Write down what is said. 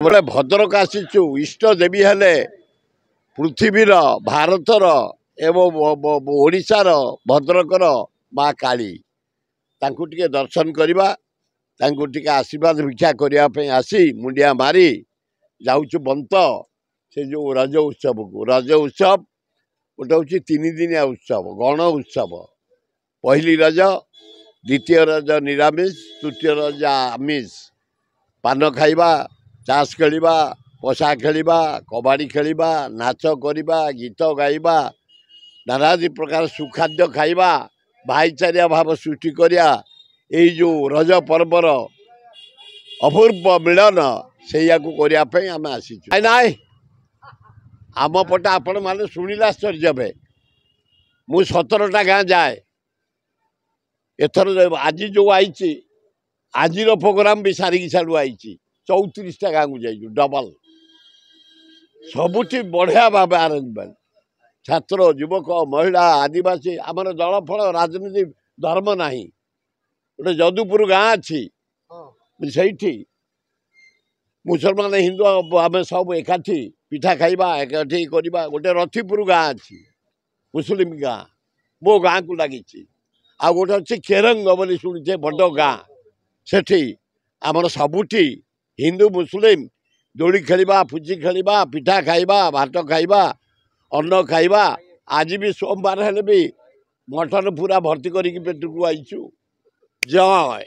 गोटे भद्रक आसीचु इष्ट देवी हेले पृथ्वीर भारतर एवं ओडिशार भद्रकर माँ काली तांकु टिके दर्शन करवा तांकु टिके आशीर्वाद भिक्षा करने आसी मुंडिया मारी जाऊँ बंत से जो रज उत्सव को रज उत्सव गोटे हूँ 3 दिनिया उत्सव गण उत्सव पहली रज द्वितीय रज निरामिष तृतीय रज आमिष पान खाइबा चाष खेलिबा पशा खेलिबा कबाड़ी खेलिबा नाच करिबा गीत गाइबा नानादी प्रकार सुखाद्य खाइबा भाईचारिया भाव सृष्टि करिया एई जो रज पर्वर अपूर्व मिलन से करने आम आसीचु नाई आम पटे आपण मैंने शुणिला आश्चर्य हे मु 17टा गाँ जाए एथर आज जो आई आज प्रोग्राम भी सारिकी साड़ू आई 34टा गाँ को जाइए डबल सबुठी बढ़िया भाव आरेंजमेंट छात्र युवक महिला आदिवासी आमर दल फल राजनीति धर्म ना गोटे जदुपुर गाँ अच्छी से मुसलमान हिंदू आम सब एकाठी पिठा खाइबा एकाठी करवा गोटे रथीपुर गाँ अच्छी मुस्लिम गाँ मो गाँ को लगी आ गोटे अच्छे केरंग बोली शुणुचे बड़ गाँ सेठी आमर सबुठी हिंदू मुस्लिम दोली खेलिबा पुची खेलिबा पिठा खाइबा भात खाइबा अन्न खाइबा आज भी सोमवार हेले भी मटन पूरा भर्ती करके पेट को आईचु जय।